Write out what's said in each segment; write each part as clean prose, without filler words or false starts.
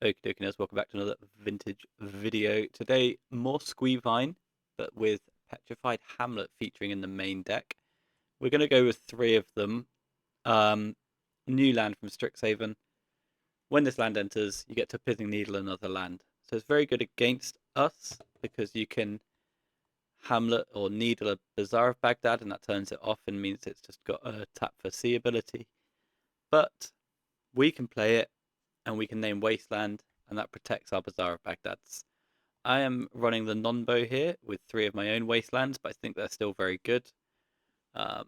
Okie dokie, guys, welcome back to another vintage video. Today, more Squeevine, but with Petrified Hamlet featuring in the main deck. We're going to go with three of them. New land from Strixhaven. When this land enters, you get to Pithing Needle another land. So it's very good against us because you can Hamlet or Needle a Bazaar of Baghdad, and that turns it off and means it's just got a tap for C ability. But we can play it and we can name Wasteland, and that protects our Bazaar of Baghdad's. I am running the non-bow here with three of my own Wastelands, but I think they're still very good. Um,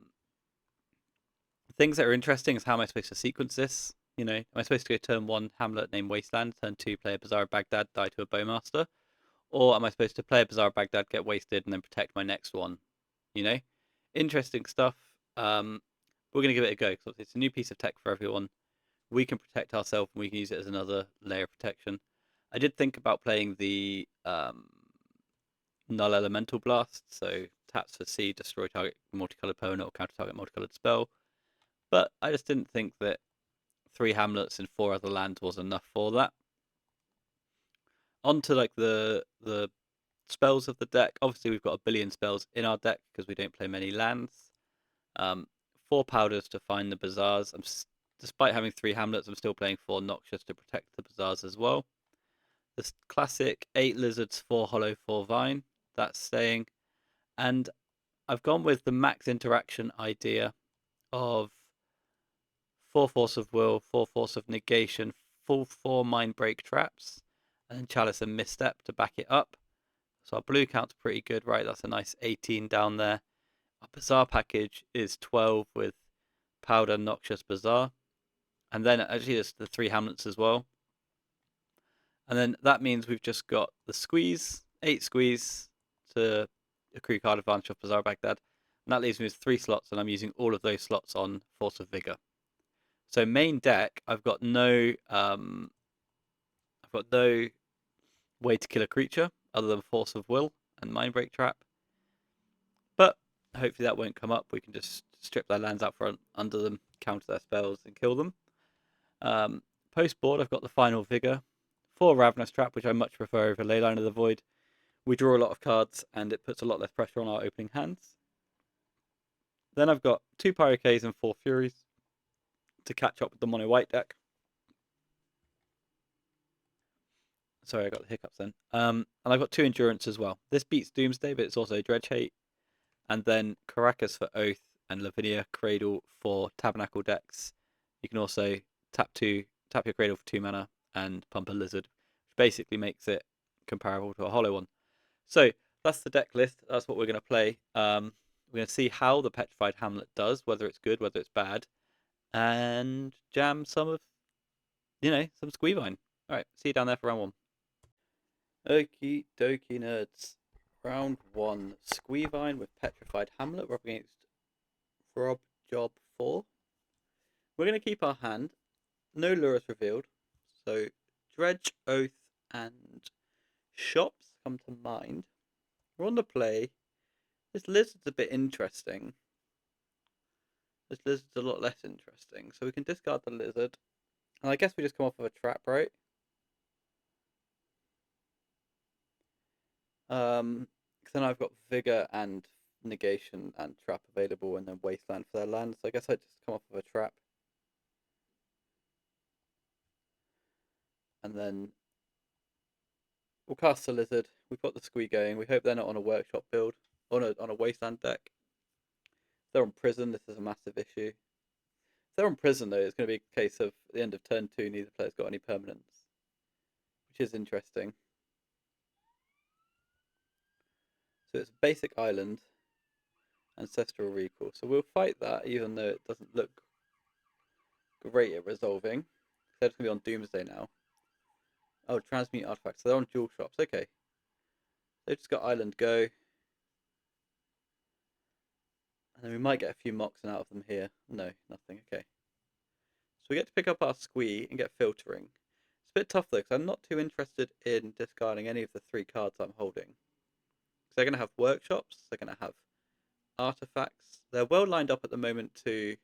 Things that are interesting is how am I supposed to sequence this? You know, am I supposed to go turn one Hamlet named Wasteland, turn two play a Bazaar of Baghdad, die to a Bowmaster? Or am I supposed to play a Bazaar of Baghdad, get wasted, and then protect my next one? You know? Interesting stuff. We're going to give it a go because it's a new piece of tech for everyone. We can protect ourselves and we can use it as another layer of protection. I did think about playing the Null Elemental Blast, so taps for C, destroy target multicolored opponent or counter target multicolored spell, but I just didn't think that three Hamlets and four other lands was enough for that. On to like the spells of the deck. Obviously, we've got a billion spells in our deck because we don't play many lands. Four powders to find the bazaars. Despite having three Hamlets, I'm still playing four Noxious to protect the bazaars as well. This classic 8 lizards, 4 hollow, 4 vine. That's staying. And I've gone with the max interaction idea of 4 force of will, 4 force of negation, full 4 mind break traps, and then chalice and misstep to back it up. So our blue count's pretty good, right? That's a nice 18 down there. Our bazaar package is 12 with powder, noxious, bazaar. And then actually there's the 3 Hamlets as well. And then that means we've just got the squeeze, 8 squeeze to accrue card advantage of Bazaar Baghdad. And that leaves me with 3 slots, and I'm using all of those slots on Force of Vigor. So main deck, I've got no way to kill a creature other than Force of Will and Mindbreak Trap. But hopefully that won't come up. We can just strip their lands out front, under them, counter their spells, and kill them. Post board, I've got the Final Vigor. 4 Ravenous Trap, which I much prefer over Leyline of the Void. We draw a lot of cards, and it puts a lot less pressure on our opening hands. Then I've got 2 Pyrokeys and 4 Furies to catch up with the mono white deck. Sorry, I got the hiccups then. And I've got 2 Endurance as well. This beats Doomsday, but it's also Dredge Hate. And then Caracas for Oath and Lavinia Cradle for Tabernacle decks. You can also tap your Cradle for 2 mana and pump a Lizard, which basically makes it comparable to a hollow one. So that's the deck list. That's what we're going to play. We're going to see how the Petrified Hamlet does, whether it's good, whether it's bad, and jam some of, some Squeevine. All right, see you down there for round 1. Okie dokie, nerds. Round 1, Squeevine with Petrified Hamlet. We're up against Rob Job 4. We're going to keep our hand. No lures revealed. So Dredge, Oath, and Shops come to mind. We're on the play. This lizard's a bit interesting. This lizard's a lot less interesting. So we can discard the lizard. And I guess we just come off of a trap, right? Because then I've got Vigor and Negation and Trap available, and then Wasteland for their land. So I guess I just come off of a trap. And then we'll cast the lizard. We've got the squee going. We hope they're not on a workshop build. On a wasteland deck. If they're on prison, this is a massive issue. If they're on prison, though, it's going to be a case of at the end of turn 2, neither player's got any permanents, which is interesting. So it's a basic island, ancestral recall. So we'll fight that, even though it doesn't look great at resolving. They're just going to be on Doomsday now. Oh, transmute artifacts. So they're on dual shops. Okay. They've just got island go. And then we might get a few Moxen out of them here. No, nothing. Okay. So we get to pick up our squee and get filtering. It's a bit tough though, because I'm not too interested in discarding any of the 3 cards I'm holding. Because they're going to have workshops, they're going to have artifacts. They're well lined up at the moment to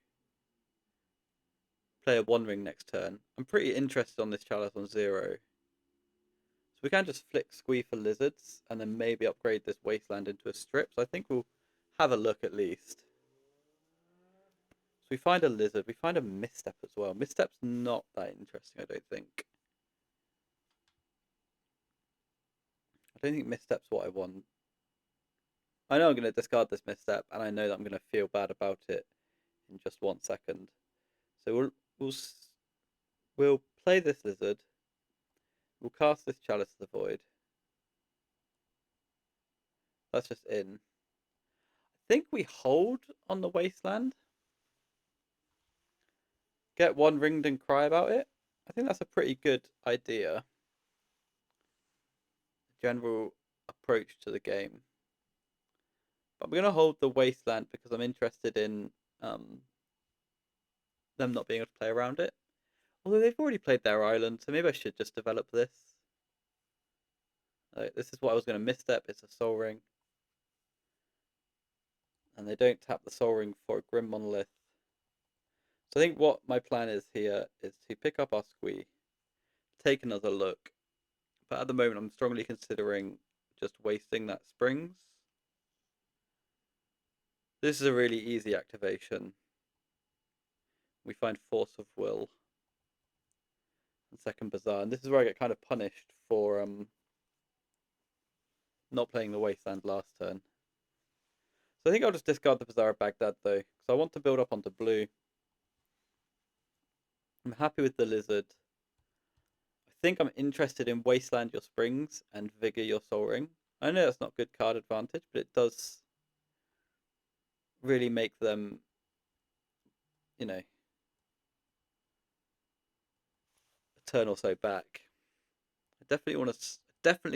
play a One Ring next turn. I'm pretty interested on this Chalice on 0. So we can just flick Squee for lizards and then maybe upgrade this wasteland into a strip. So I think we'll have a look at least. So we find a lizard. We find a misstep as well. Misstep's not that interesting, I don't think. I don't think misstep's what I want. I know I'm going to discard this misstep, and I know that I'm going to feel bad about it in just 1 second. So we'll play this lizard. We'll cast this Chalice of the Void. That's just in. I think we hold on the wasteland. Get one ringed and cry about it. I think that's a pretty good idea. General approach to the game. But I'm going to hold the wasteland because I'm interested in them not being able to play around it. Although they've already played their island, so maybe I should just develop this. This is what I was going to misstep. It's a Soul Ring. And they don't tap the Soul Ring for a Grim Monolith. So I think what my plan is here is to pick up our Squee, take another look. But at the moment, I'm strongly considering just wasting that Springs. This is a really easy activation. We find Force of Will and second Bazaar. And this is where I get kind of punished for not playing the Wasteland last turn. So I think I'll just discard the Bazaar of Baghdad though, because I want to build up onto blue. I'm happy with the lizard. I think I'm interested in Wasteland your Springs and Vigor your Soul Ring. I know that's not good card advantage, but it does really make them, you know, a turn or so back. I definitely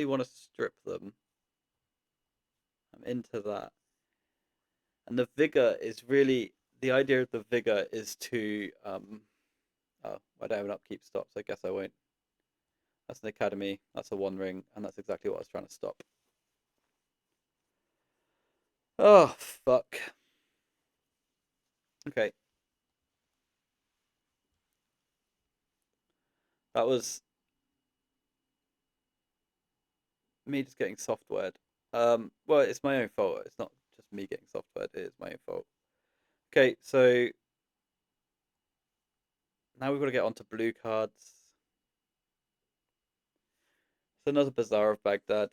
want to strip them. I'm into that. And the Vigor is really, the idea of the Vigor is to, oh, I don't have an upkeep stop, so I guess I won't. That's an Academy, that's a One Ring, and that's exactly what I was trying to stop. Oh, fuck. Okay. That was me just getting softwared. Well, it's my own fault. It's not just me getting softwared. It is my own fault. Okay, so now we've got to get onto blue cards. So another Bazaar of Baghdad.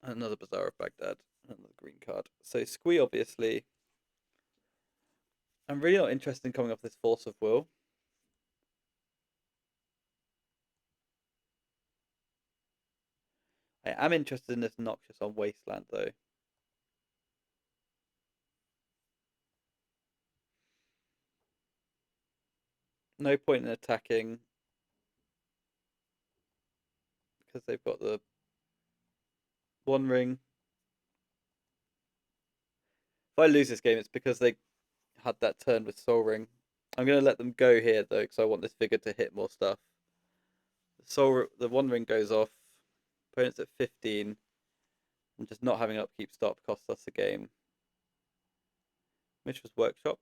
Another Bazaar of Baghdad. Another green card. So Squee, obviously. I'm really not interested in coming off this Force of Will. I am interested in this Noxious on Wasteland, though. No point in attacking because they've got the One Ring. If I lose this game, it's because they had that turn with Soul Ring. I'm going to let them go here, though, because I want this Vigor to hit more stuff. The One Ring goes off. Opponent's at 15. And just not having upkeep stop costs us a game. Mishra's Workshop.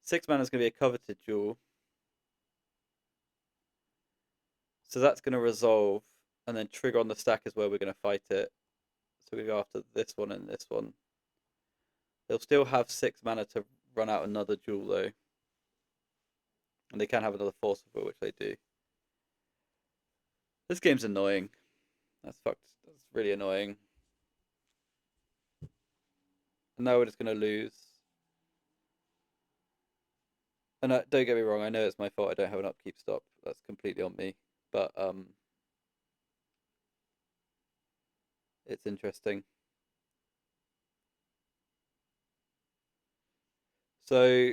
6 mana is going to be a coveted jewel. So that's going to resolve. And then trigger on the stack is where we're going to fight it. So we go after this one and this one. They'll still have 6 mana to run out another jewel, though. And they can have another Force of Will, which they do. This game's annoying. That's fucked. That's really annoying. And now we're just going to lose. And don't get me wrong, I know it's my fault I don't have an upkeep stop. That's completely on me. But it's interesting. So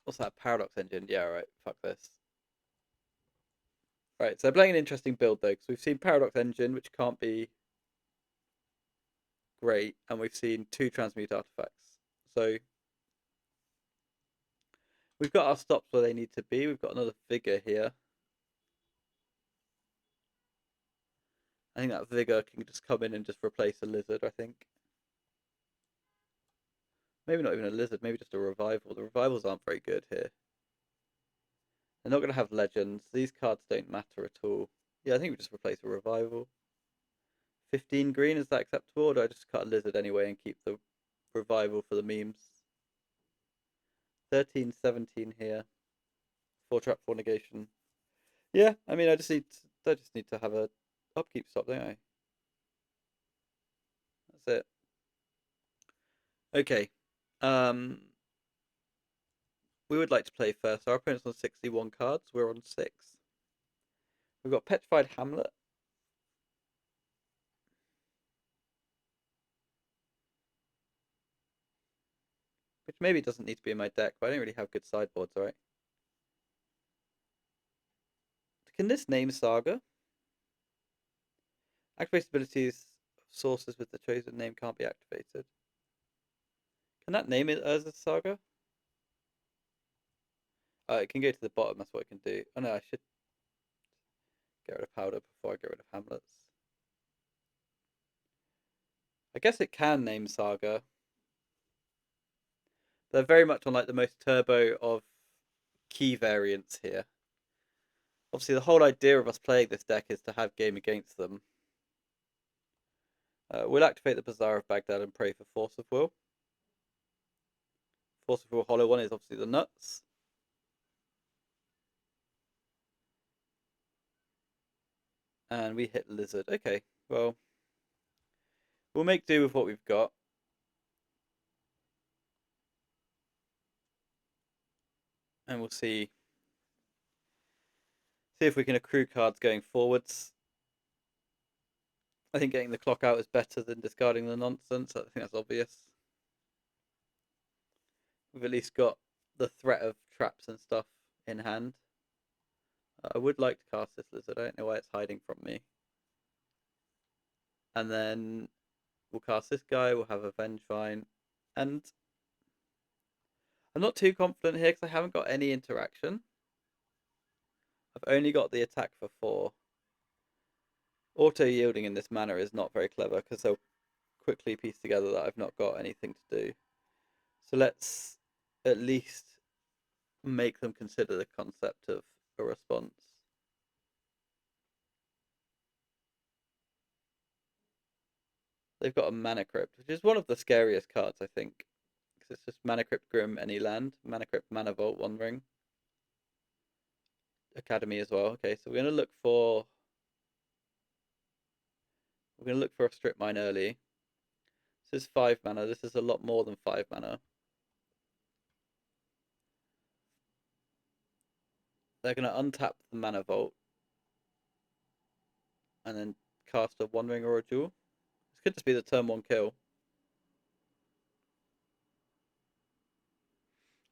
what's that? Paradox Engine? Yeah, right. Fuck this. Right, so they're playing an interesting build though, because we've seen Paradox Engine, which can't be great, and we've seen 2 transmute artifacts. So we've got our stops where they need to be. We've got another Vigor here. I think that Vigor can just come in and just replace a Lizard, I think. Maybe not even a Lizard, maybe just a Revival. The Revivals aren't very good here. They're not going to have legends. These cards don't matter at all. Yeah, I think we just replace a revival. 15 green, is that acceptable? Or do I just cut a lizard anyway and keep the revival for the memes? 13, 17 here. 4 trap, 4 negation. Yeah, I mean, I just need to have a upkeep stop, don't I? That's it. Okay. We would like to play first. Our opponent's on 61 cards. We're on 6. We've got Petrified Hamlet. Which maybe doesn't need to be in my deck, but I don't really have good sideboards, right? Can this name Saga? Activate abilities of sources with the chosen name can't be activated. Can that name it as a Saga? It can go to the bottom, that's what it can do. Oh no, I should get rid of Powder before I get rid of Hamlets. I guess it can name Saga. They're very much on like the most turbo of key variants here. Obviously, the whole idea of us playing this deck is to have game against them. We'll activate the Bazaar of Baghdad and pray for Force of Will. Force of Will Hollow one is obviously the nuts. And we hit Lizard. Okay, well, we'll make do with what we've got. And we'll see if we can accrue cards going forwards. I think getting the clock out is better than discarding the nonsense. I think that's obvious. We've at least got the threat of traps and stuff in hand. I would like to cast this Lizard. I don't know why it's hiding from me. And then we'll cast this guy. We'll have a Vengevine. And I'm not too confident here because I haven't got any interaction. I've only got the attack for 4. Auto-yielding in this manner is not very clever because they'll quickly piece together that I've not got anything to do. So let's at least make them consider the concept of a response. They've got a Mana Crypt, which is one of the scariest cards, I think. Because it's just Mana Crypt Grim, any land. Mana Crypt, Mana Vault, One Ring. Academy as well. Okay, so we're going to look for... We're going to look for a Strip Mine early. This is 5 mana. This is a lot more than 5 mana. They're going to untap the Mana Vault. And then cast a One Ring or a Jewel. This could just be the turn 1 kill.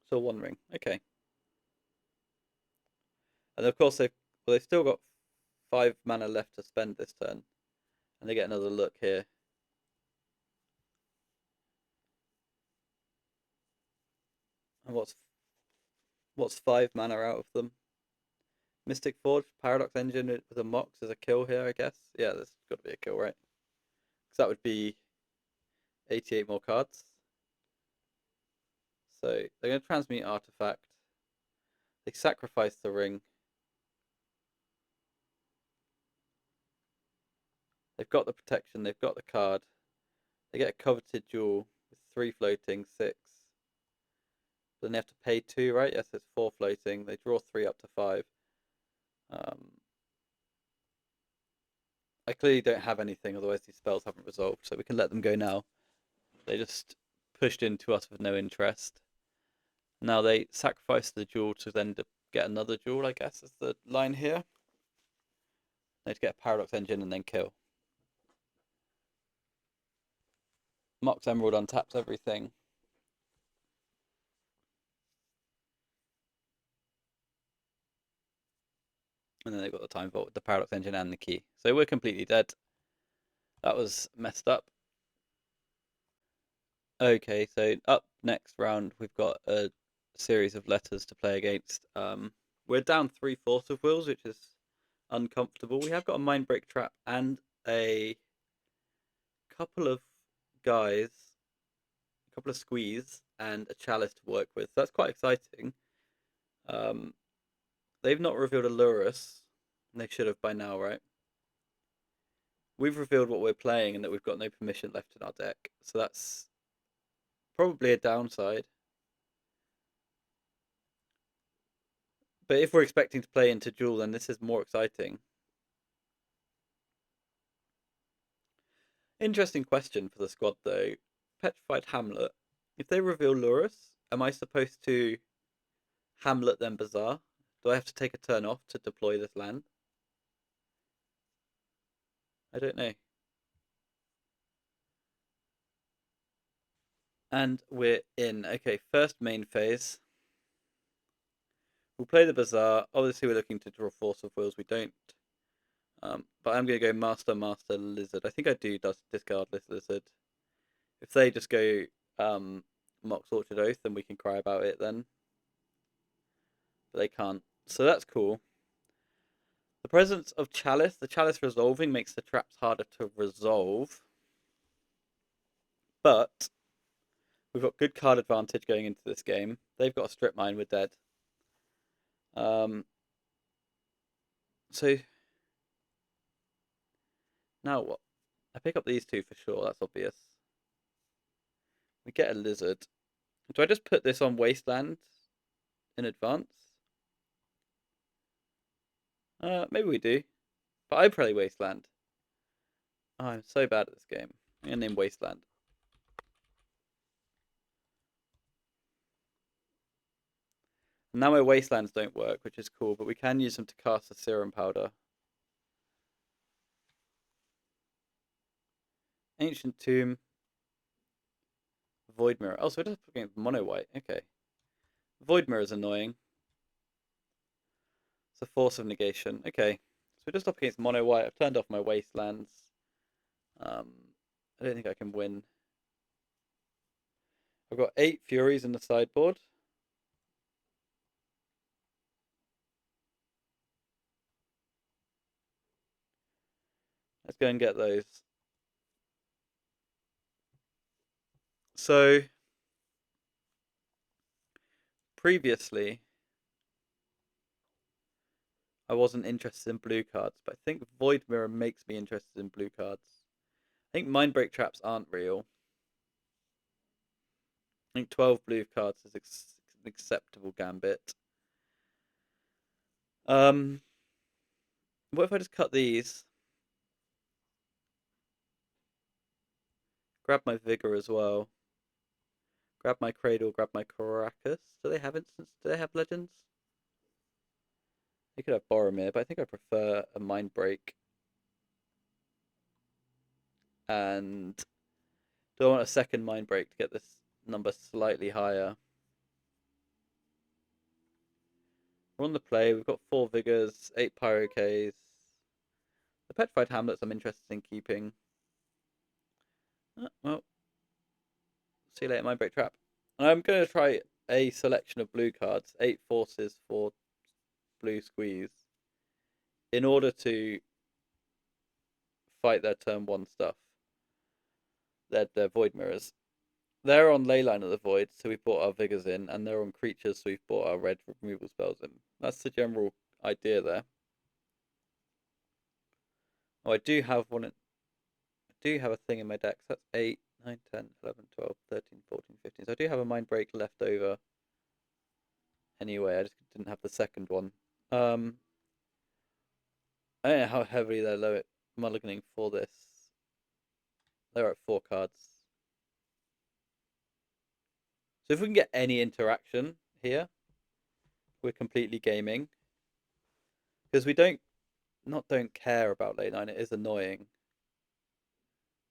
So One Ring. Okay. And of course, they've still got 5 mana left to spend this turn. And they get another look here. And what's 5 mana out of them? Mystic Forge, Paradox Engine with a Mox is a kill here, I guess. Yeah, there's got to be a kill, right? Because that would be 88 more cards. So they're going to transmute Artifact. They sacrifice the ring. They've got the protection, they've got the card. They get a coveted jewel with 3 floating, 6. Then they have to pay 2, right? Yes, it's 4 floating. They draw 3 up to 5. I clearly don't have anything, otherwise these spells haven't resolved, so we can let them go now. They just pushed into us with no interest. Now they sacrifice the jewel to then get another jewel, I guess, is the line here. They have to get a Paradox Engine and then kill. Mox Emerald untaps everything. And then they've got the Time Vault, the Paradox Engine, and the key. So we're completely dead. That was messed up. Okay, so up next round, we've got a series of letters to play against. We're down 3 Force of Wills, which is uncomfortable. We have got a Mindbreak Trap and a couple of guys, a couple of Squeeze, and a Chalice to work with. So that's quite exciting. they've not revealed a Lurus. They should have by now, right? We've revealed what we're playing and that we've got no permission left in our deck. So that's probably a downside. But if we're expecting to play into Duel, then this is more exciting. Interesting question for the squad, though. Petrified Hamlet. If they reveal Lurus, am I supposed to Hamlet then Bazaar? Do I have to take a turn off to deploy this land? I don't know. And we're in. Okay, first main phase. We'll play the Bazaar. Obviously, we're looking to draw Force of Wills. We don't. But I'm going to go Master, Master, Lizard. I think I do discard this Lizard. If they just go Mox Orchard Oath, then we can cry about it then. But they can't. So that's cool. The presence of Chalice. The Chalice resolving makes the traps harder to resolve. But we've got good card advantage going into this game. They've got a strip mine, we're dead. So now what? I pick up these two for sure, that's obvious. We get a Lizard. Do I just put this on Wasteland in advance? Maybe we do. But I play Wasteland. Oh, I'm so bad at this game. I'm going to name Wasteland. Now my Wastelands don't work, which is cool, but we can use them to cast a Serum Powder. Ancient Tomb. Void Mirror. Oh, so we're just putting mono white. Okay. Void Mirror is annoying. It's a Force of Negation. Okay. So we're just up against mono white. I've turned off my Wastelands. I don't think I can win. I've got 8 Furies in the sideboard. Let's go and get those. So, previously, I wasn't interested in blue cards, but I think Void Mirror makes me interested in blue cards. I think Mindbreak traps aren't real. I think 12 blue cards is an acceptable gambit. What if I just cut these? Grab my Vigor as well. Grab my Cradle, grab my Caracas. Do they have instants? Do they have legends? They could have Boromir, but I think I prefer a Mindbreak. And do I want a second Mindbreak to get this number slightly higher? We're on the play. We've got 4 Vigors, 8 Pyroks. The Petrified Hamlets I'm interested in keeping. Well, see you later, Mindbreak Trap. And I'm going to try a selection of blue cards, 8 forces for blue squeeze, in order to fight their turn 1 stuff. They're Void Mirrors. They're on Leyline of the Void, so we brought our Vigors in, and they're on creatures, so we've brought our red removal spells in. That's the general idea there. Oh, I do have one. I do have a thing in my deck. So that's 8, 9, 10, 11, 12, 13, 14, 15. So I do have a Mind Break left over. Anyway, I just didn't have the second one. I don't know how heavily they're low at mulliganing for this. They're at 4 cards. So if we can get any interaction here, we're completely gaming. Because we don't care about ley line. It is annoying.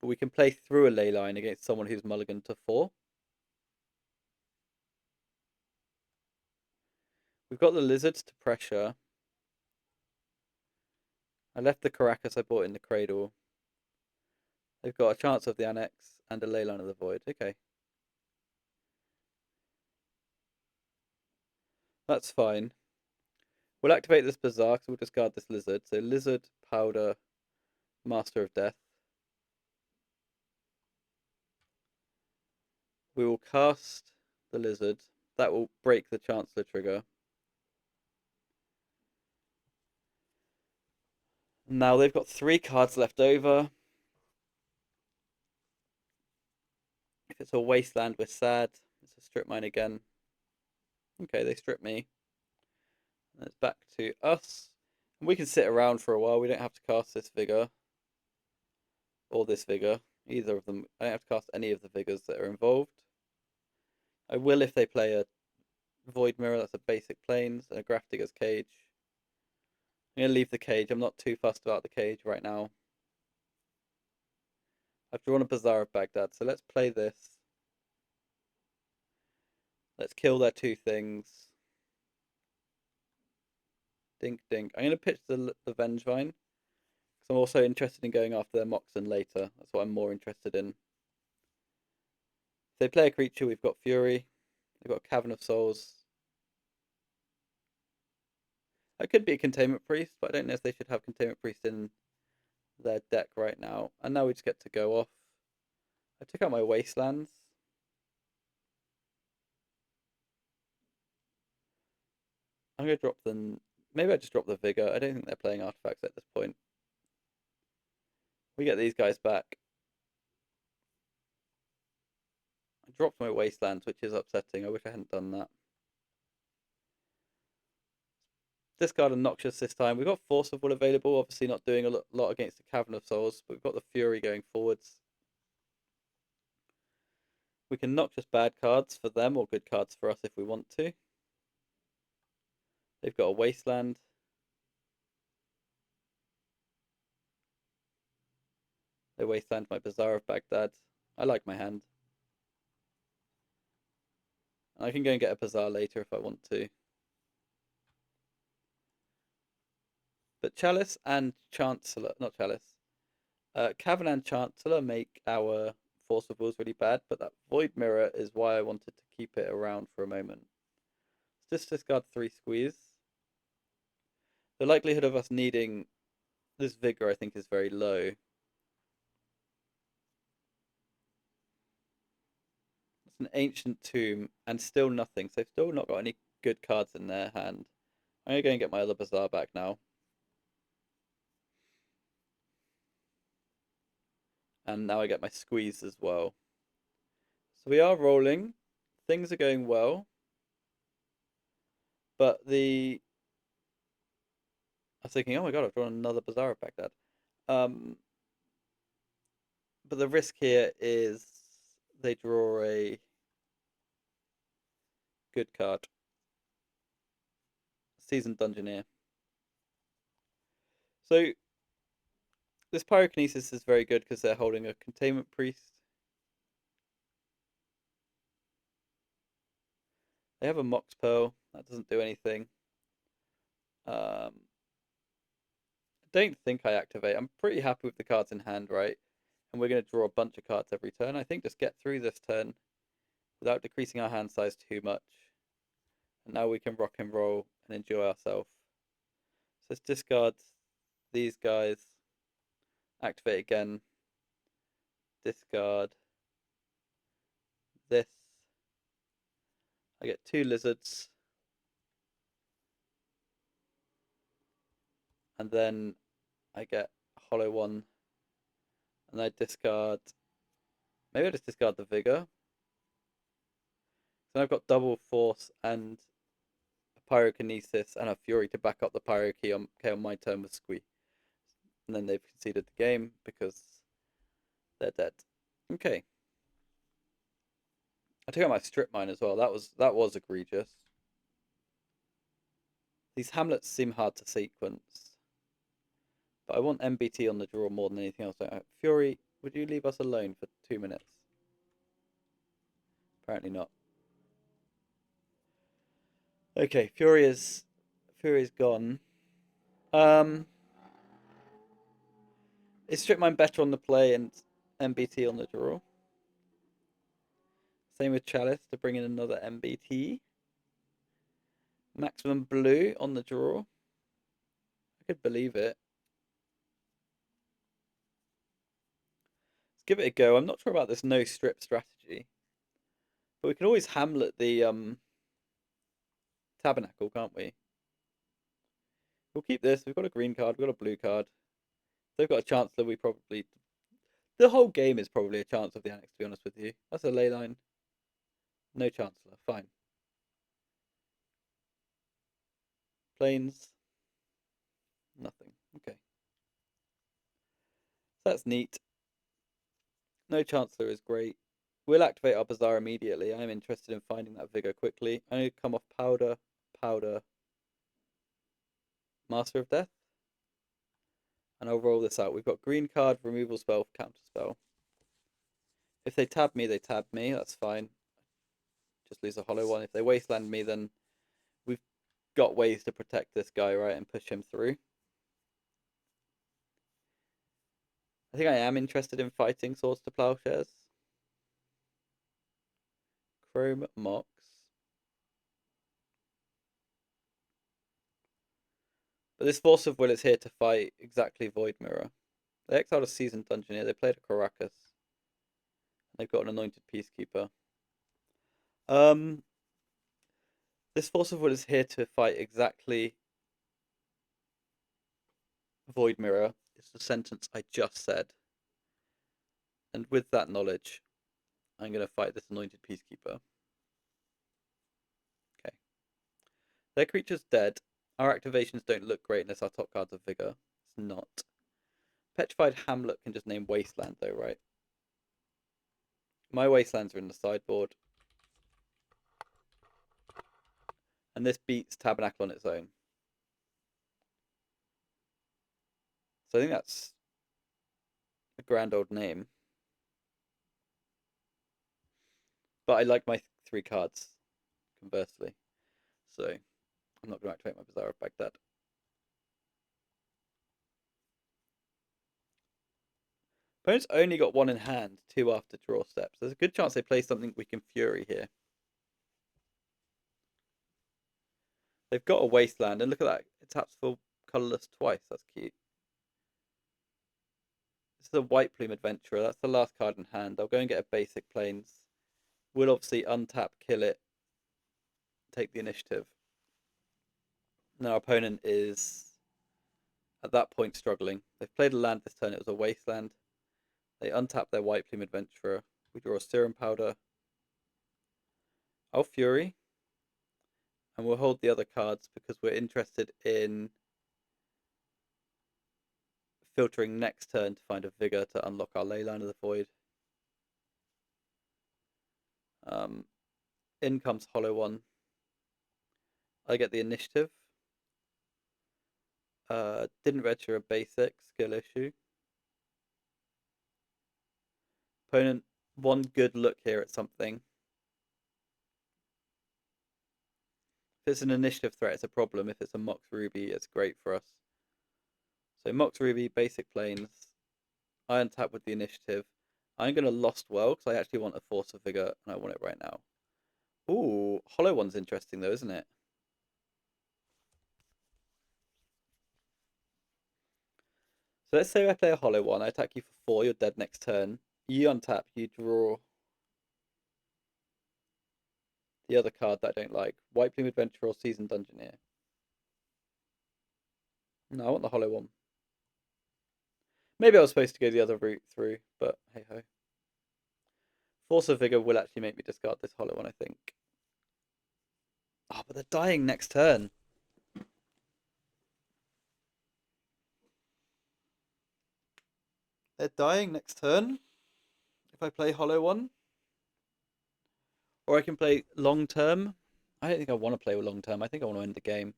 But we can play through a ley line against someone who's mulliganed to 4. We've got the Lizards to pressure. I left the Caracas I bought in the Cradle. They've got a chance of the Annex and a Leyline of the Void. Okay. That's fine. We'll activate this Bazaar because we'll discard this Lizard. So Lizard, Powder, Master of Death. We will cast the Lizard. That will break the Chancellor trigger. Now they've got 3 cards left over. If it's a wasteland, we're sad. It's a strip mine again. Okay, they strip me. And it's back to us. And we can sit around for a while. We don't have to cast this vigor. Or this vigor. Either of them. I don't have to cast any of the vigors that are involved. I will if they play a Void Mirror. That's a basic plains. And a Grafdigger's Cage. I'm going to leave the cage. I'm not too fussed about the cage right now. I've drawn a Bazaar of Baghdad. So let's play this. Let's kill their 2 things. Dink, dink. I'm going to pitch the Vengevine. Because I'm also interested in going after their Moxen later. That's what I'm more interested in. If they play a creature, we've got Fury. They've got Cavern of Souls. I could be a Containment Priest, but I don't know if they should have Containment Priest in their deck right now. And now we just get to go off. I took out my Wastelands. I'm going to drop them. Maybe I just drop the Vigor. I don't think they're playing artifacts at this point. We get these guys back. I dropped my Wastelands, which is upsetting. I wish I hadn't done that. Discard and Noxious this time. We've got Force of Will available. Obviously not doing a lot against the Cavern of Souls, but we've got the Fury going forwards. We can Noxious bad cards for them or good cards for us if we want to. They've got a Wasteland. They Wasteland my Bazaar of Baghdad. I like my hand. I can go and get a Bazaar later if I want to. But Chalice and Chancellor, not Chalice, Cavern and Chancellor make our Force of Wills really bad, but that Void Mirror is why I wanted to keep it around for a moment. Let's just discard 3 squeeze. The likelihood of us needing this Vigor, I think, is very low. It's an Ancient Tomb and still nothing, so they've still not got any good cards in their hand. I'm going to go and get my other Bazaar back now. And now I get my squeeze as well. So we are rolling. Things are going well. But I was thinking, oh my god, I've drawn another Bazaar of Baghdad. But the risk here is they draw a good card. Seasoned Dungeoneer. So this Pyrokinesis is very good because they're holding a Containment Priest. They have a Mox Pearl. That doesn't do anything. I don't think I activate. I'm pretty happy with the cards in hand, right? And we're going to draw a bunch of cards every turn. I think just get through this turn without decreasing our hand size too much. And now we can rock and roll and enjoy ourselves. So let's discard these guys. Activate again. Discard this. I get 2 lizards. And then I get a hollow one. And I discard. Maybe I just discard the Vigor. So I've got double Force and a Pyrokinesis and a Fury to back up the Pyro key on my turn with Squee. And then they've conceded the game because they're dead. Okay. I took out my strip mine as well. That was egregious. These Hamlets seem hard to sequence. But I want MBT on the draw more than anything else. Fury, would you leave us alone for 2 minutes? Apparently not. Okay, Fury's gone. Is strip mine better on the play and MBT on the draw? Same with Chalice to bring in another MBT. Maximum blue on the draw. I could believe it. Let's give it a go. I'm not sure about this no strip strategy. But we can always Hamlet the Tabernacle, can't we? We'll keep this. We've got a green card. We've got a blue card. They've got a Chancellor. We probably the whole game is probably a chance of the Annex. To be honest with you, that's a ley line. No Chancellor. Fine. Planes. Nothing. Okay. That's neat. No Chancellor is great. We'll activate our Bazaar immediately. I'm interested in finding that vigor quickly. I need to come off powder, powder, Master of Death. And I'll roll this out. We've got green card, removal spell, counter spell. If they tab me, they tab me. That's fine. Just lose a hollow one. If they wasteland me, then we've got ways to protect this guy, right, and push him through. I think I am interested in fighting Swords to Plowshares. Chrome Mox. But this Force of Will is here to fight exactly Void Mirror. They exiled a Seasoned Dungeoneer. They played a Caracas. They've got an Anointed Peacekeeper. This Force of Will is here to fight exactly Void Mirror. It's the sentence I just said. And with that knowledge, I'm going to fight this Anointed Peacekeeper. Okay. Their creature's dead. Our activations don't look great unless our top card's a Vigor. It's not. Petrified Hamlet can just name Wasteland though, right? My Wastelands are in the sideboard. And this beats Tabernacle on its own. So I think that's a grand old name. But I like my 3 cards, conversely. So I'm not going to activate my Bazaar of Baghdad. Opponent's only got 1 in hand, 2 after draw steps. There's a good chance they play something we can Fury here. They've got a Wasteland, and look at that. It taps for colourless twice. That's cute. This is a White Plume Adventurer. That's the last card in hand. I'll go and get a basic Plains. We'll obviously untap, kill it, take the initiative. Now our opponent is, at that point, struggling. They've played a land this turn. It was a Wasteland. They untap their White Plume Adventurer. We draw a Serum Powder. I'll Fury. And we'll hold the other cards because we're interested in filtering next turn to find a Vigor to unlock our Leyline of the Void. In comes Hollow One. I get the initiative. Didn't register a basic skill issue. Opponent, 1 good look here at something. If it's an initiative threat, it's a problem. If it's a Mox Ruby, it's great for us. So Mox Ruby, basic Plains. I untap with the initiative. I'm going to Lost Well because I actually want a Force of Vigor and I want it right now. Ooh, Hollow One's interesting though, isn't it? So let's say I play a Hollow One. I attack you for 4. You're dead next turn. You untap. You draw the other card that I don't like. White Plume Adventurer or Seasoned Dungeoneer. No, I want the Hollow One. Maybe I was supposed to go the other route through, but hey ho. Force of Vigor will actually make me discard this Hollow One, I think. Oh, but they're dying next turn. They're dying next turn. If I play Hollow One. Or I can play long term. I don't think I want to play long term. I think I want to end the game.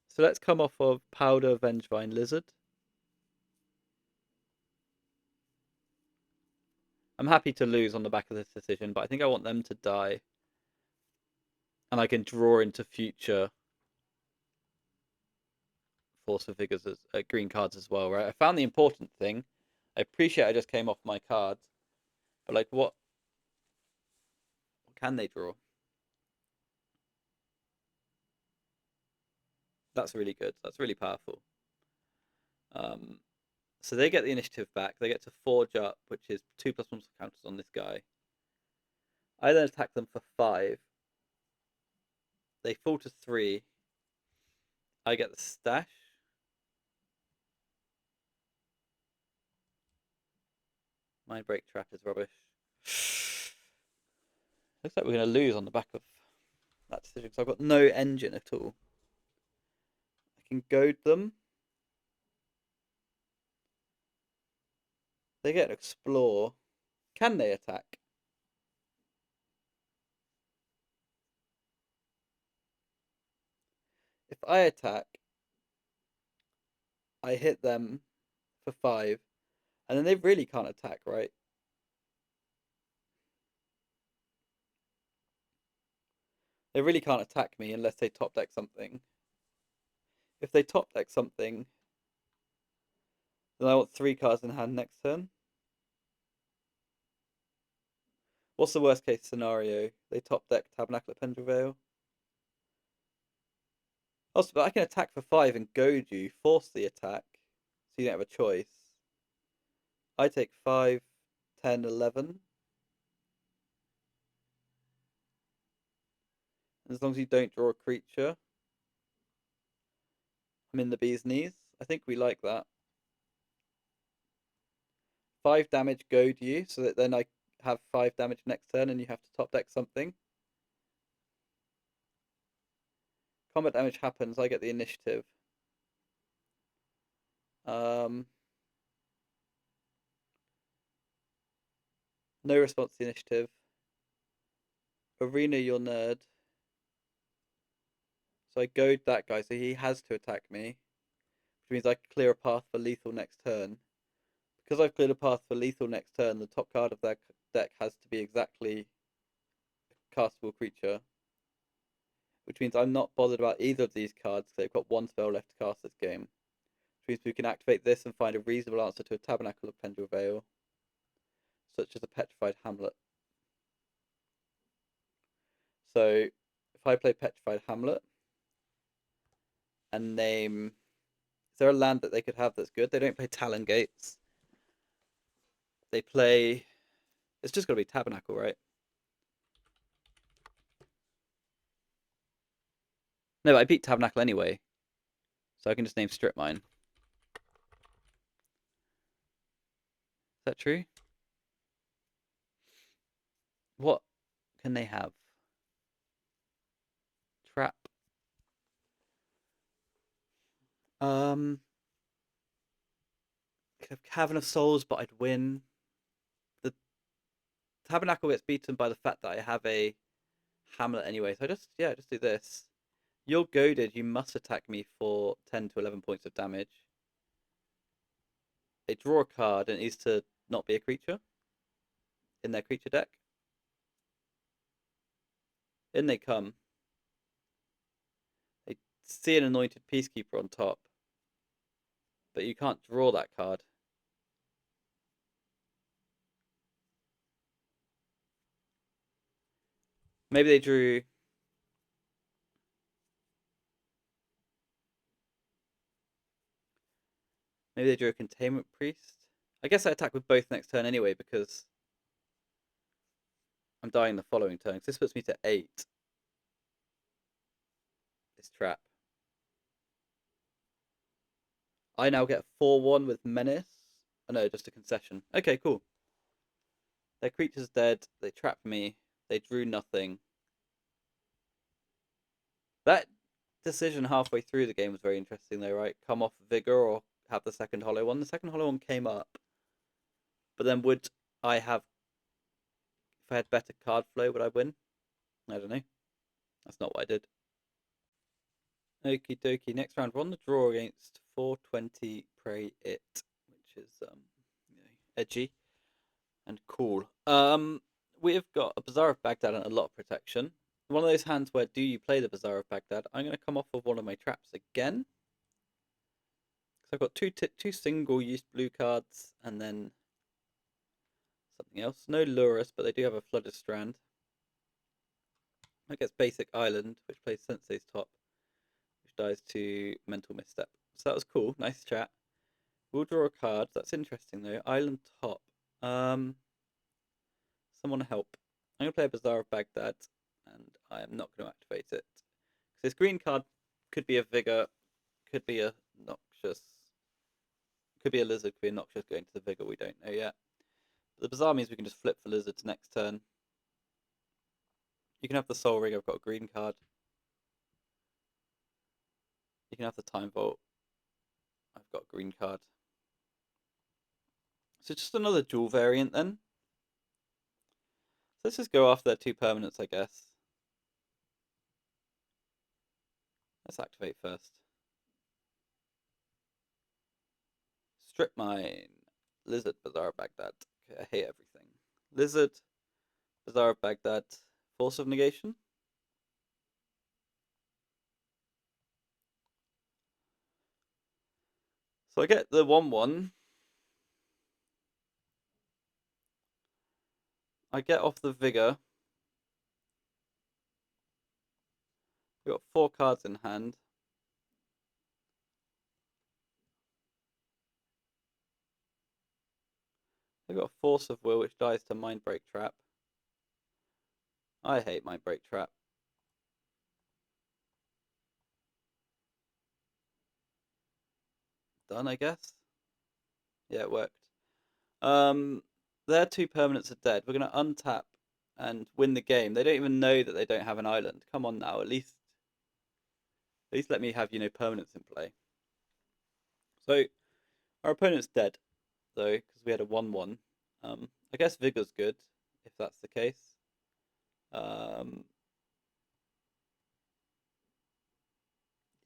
So let's come off of Powder, Vengevine, Lizard. I'm happy to lose on the back of this decision, but I think I want them to die. And I can draw into future Force of Vigors as green cards as well, right? I found the important thing. I appreciate I just came off my cards. But like what can they draw? That's really good. That's really powerful. So they get the initiative back. They get to forge up, which is 2+1 counters on this guy. I then attack them for 5. They fall to 3. I get the stash. Mind break trap is rubbish. Looks like we're going to lose on the back of that decision because I've got no engine at all. I can goad them. They get to explore. Can they attack? If I attack, I hit them for 5, and then they really can't attack, right? They really can't attack me unless they top deck something. If they top deck something, then I want 3 cards in hand next turn. What's the worst case scenario? They top deck Tabernacle at Pendrell Vale. Also, but I can attack for 5 and goad you, force the attack, so you don't have a choice. I take 5, 10, 11. And as long as you don't draw a creature, I'm in the bee's knees. I think we like that. 5 damage goad you, so that then I have 5 damage next turn and you have to top deck something. Combat damage happens, I get the initiative. No response to the initiative. Arena your nerd. So I goad that guy, so he has to attack me. Which means I can clear a path for lethal next turn. Because I've cleared a path for lethal next turn, the top card of that deck has to be exactly a castable creature. Which means I'm not bothered about either of these cards because they've got 1 spell left to cast this game. Which means we can activate this and find a reasonable answer to a Tabernacle of Pendrell Vale, such as a Petrified Hamlet. So if I play Petrified Hamlet and name... Is there a land that they could have that's good? They don't play Talon Gates. They play... It's just got to be Tabernacle, right? No, but I beat Tabernacle anyway. So I can just name Strip Mine. Is that true? What can they have? Trap. Could have Cavern of Souls, but I'd win. The Tabernacle gets beaten by the fact that I have a Hamlet anyway. So I just do this. You're goaded, you must attack me for 10 to 11 points of damage. They draw a card and it needs to not be a creature in their creature deck. In they come. They see an Anointed Peacekeeper on top. But you can't draw that card. Maybe they drew... Maybe they drew a Containment Priest. I guess I attack with both next turn anyway because I'm dying the following turn. Because this puts me to 8. This trap. I now get 4-1 with Menace. Oh no, just a concession. Okay, cool. Their creature's dead. They trapped me. They drew nothing. That decision halfway through the game was very interesting though, right? Come off Vigor or have the second hollow one. The second hollow one came up. But then would I have... If I had better card flow, would I win? I don't know. That's not what I did. Okie dokie. Next round, we're on the draw against 420 Pray It, which is edgy and cool. We've got a Bazaar of Baghdad and a lot of protection. One of those hands where do you play the Bazaar of Baghdad? I'm going to come off of one of my traps again. So I've got two single-use blue cards and then something else. No Lurus, but they do have a Flooded Strand. That gets Basic Island, which plays Sensei's Top, which dies to Mental Misstep. So that was cool. Nice chat. We'll draw a card. That's interesting, though. Island Top. Someone help. I'm going to play a Bazaar of Baghdad, and I am not going to activate it. This green card could be a Vigor, could be a Noxious, could be a Lizard, could be a Noxious going to the Vigor, we don't know yet. The Bazaar means we can just flip for lizards next turn. You can have the Soul Ring, I've got a green card. You can have the Time Vault, I've got a green card. So just another dual variant then. So let's just go after their 2 permanents, I guess. Let's activate first. Strip Mine. Lizard, Bazaar of Baghdad. Okay, I hate everything. Lizard, Bazaar of Baghdad. Force of Negation. So I get the 1/1. I get off the Vigor. We've got 4 cards in hand. They've got Force of Will, which dies to Mind Break Trap. I hate Mind Break Trap. Done, I guess. Yeah, it worked. Their 2 permanents are dead. We're going to untap and win the game. They don't even know that they don't have an island. Come on now, at least let me have, permanents in play. So our opponent's dead, though, because we had a 1/1. I guess Vigor's good, if that's the case.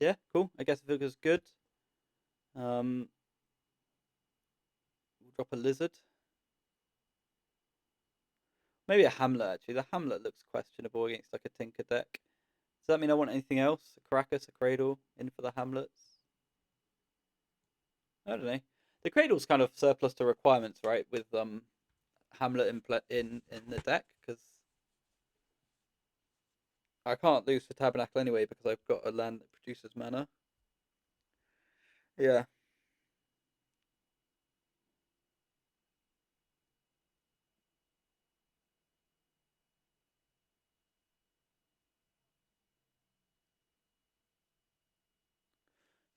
Yeah, cool. I guess Vigor's good. We'll drop a Lizard. Maybe a Hamlet, actually. The Hamlet looks questionable against like a Tinker deck. Does that mean I want anything else? A Caracas, a Cradle, in for the Hamlets? I don't know. The Cradle's kind of surplus to requirements, right? With Hamlet in the deck, because I can't lose for Tabernacle anyway because I've got a land that produces mana. Yeah.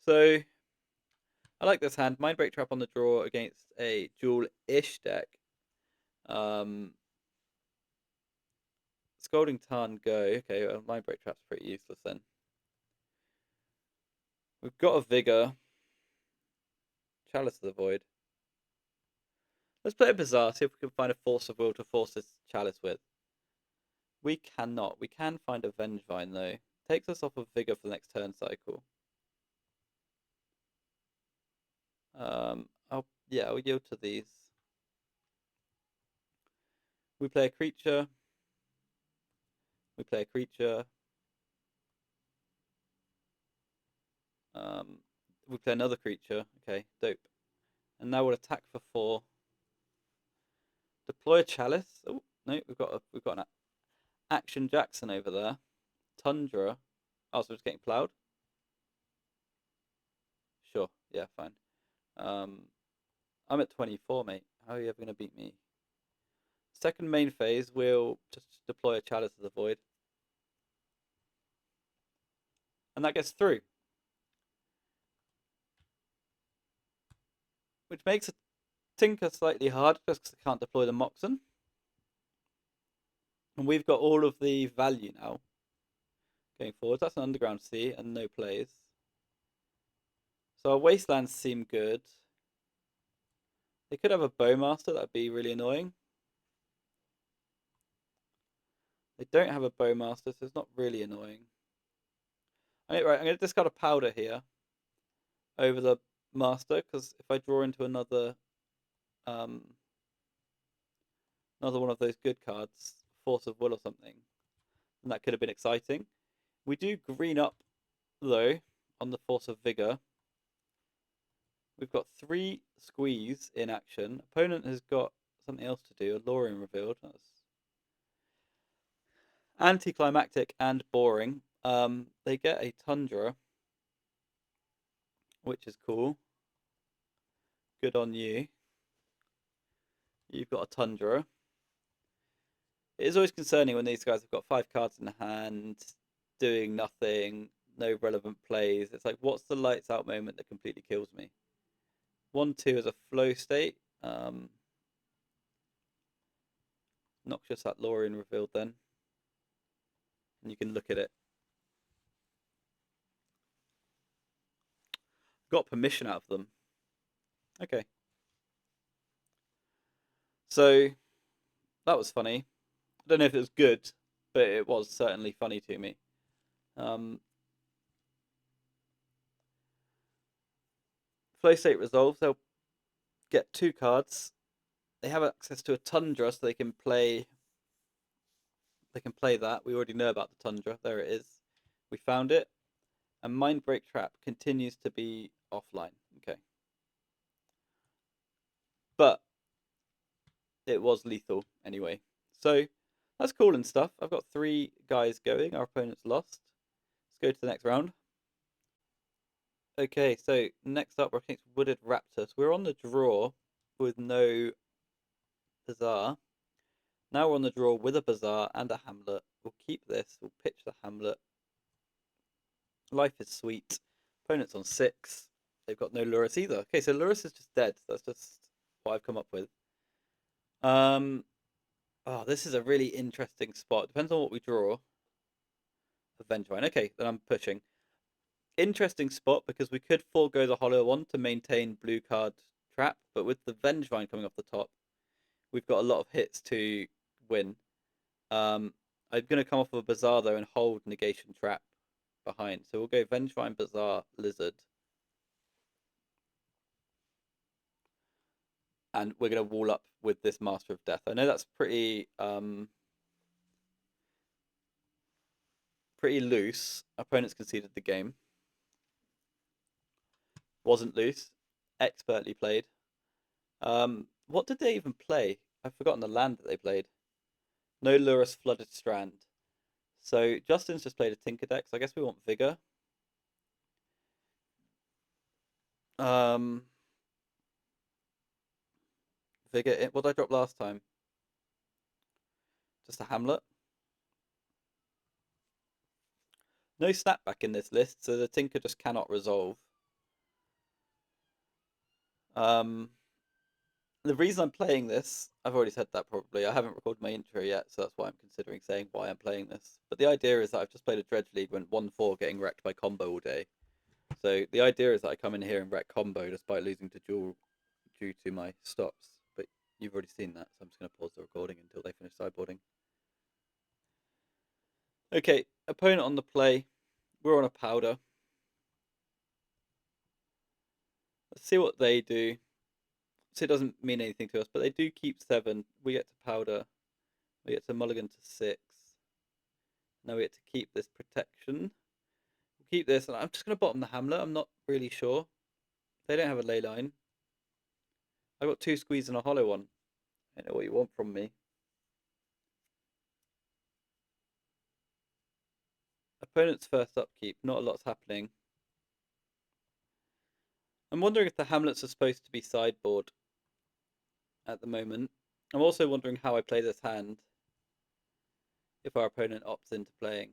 So I like this hand. Mind Break Trap on the draw against a dual-ish deck. Scalding Tarn go. Okay, well, Mind Break Trap's pretty useless then. We've got a Vigor. Chalice of the Void. Let's play a Bazaar, see if we can find a Force of Will to force this Chalice with. We cannot. We can find a Vengevine, though. Takes us off of Vigor for the next turn cycle. I'll yield to these. We play a creature. We play a creature. We play another creature. Okay, dope. And now we'll attack for 4. Deploy a Chalice. Oh no, we've got an Action Jackson over there. Tundra. Oh, so it's getting plowed. Sure. Yeah, fine. I'm at 24, mate. How are you ever gonna beat me? Second main phase, we'll just deploy a Chalice of the Void, and that gets through, which makes a Tinker slightly hard just because I can't deploy the Moxen. And we've got all of the value now going forward. That's an Underground Sea and no plays. So our Wastelands seem good. They could have a Bowmaster, that'd be really annoying. They don't have a Bowmaster, so it's not really annoying. Right, I'm going to discard a Powder here over the Master, because if I draw into another one of those good cards, Force of Will or something, and that could have been exciting. We do green up, though, on the Force of Vigor. We've got 3 squeeze in action. Opponent has got something else to do. A Lorien revealed. That's anticlimactic and boring. They get a Tundra, which is cool. Good on you. You've got a Tundra. It is always concerning when these guys have got 5 cards in hand, doing nothing, no relevant plays. It's like, what's the lights out moment that completely kills me? 1/2 is a flow state. Noxious Atlorian revealed then. And you can look at it. Got permission out of them. Okay. So that was funny. I don't know if it was good, but it was certainly funny to me. Flow state resolves. They'll get 2 cards. They have access to a Tundra, so they can play. They can play that. We already know about the Tundra. There it is. We found it. And Mindbreak Trap continues to be offline. Okay. But it was lethal anyway. So that's cool and stuff. I've got 3 guys going. Our opponent's lost. Let's go to the next round. Okay, so next up we're against Wooded Raptors. We're on the draw with no Bazaar. Now we're on the draw with a Bazaar and a Hamlet. We'll keep this. We'll pitch the Hamlet. Life is sweet. Opponent's on 6. They've got no Lurrus either. Okay, so Lurrus is just dead. That's just what I've come up with. Oh, this is a really interesting spot. Depends on what we draw. Vengevine. Okay, then I'm pushing. Interesting spot because we could forego the hollow one to maintain blue card trap, but with the Vengevine coming off the top, we've got a lot of hits to win. I'm going to come off of a Bazaar though and hold negation trap behind. So we'll go Vengevine, Bazaar, Lizard. And we're going to wall up with this Master of Death. I know that's pretty loose. Opponents conceded the game. Wasn't loose. Expertly played. What did they even play? I've forgotten the land that they played. No Lurrus Flooded Strand. So Justin's just played a Tinker deck, so I guess we want Vigor. Vigor. What did I drop last time? Just a Hamlet. No snapback in this list, so the Tinker just cannot resolve. The reason I'm playing this, I've already said that probably. I haven't recorded my intro yet, so that's why I'm considering saying why I'm playing this. But the idea is that I've just played a Dredge League, went 1-4 getting wrecked by combo all day. So the idea is that I come in here and wreck combo despite losing to Jewel due to my stops. But you've already seen that, so I'm just going to pause the recording until they finish sideboarding. Okay, opponent on the play. We're on a powder. Let's see what they do. So it doesn't mean anything to us, but they do keep 7. We get to powder. We get to mulligan to 6. Now we get to keep this protection. We'll keep this, and I'm just going to bottom the Hamlet. I'm not really sure. They don't have a ley line. I got 2 squeeze and a hollow one. I don't know what you want from me. Opponent's first upkeep. Not a lot's happening. I'm wondering if the Hamlets are supposed to be sideboard at the moment. I'm also wondering how I play this hand if our opponent opts into playing.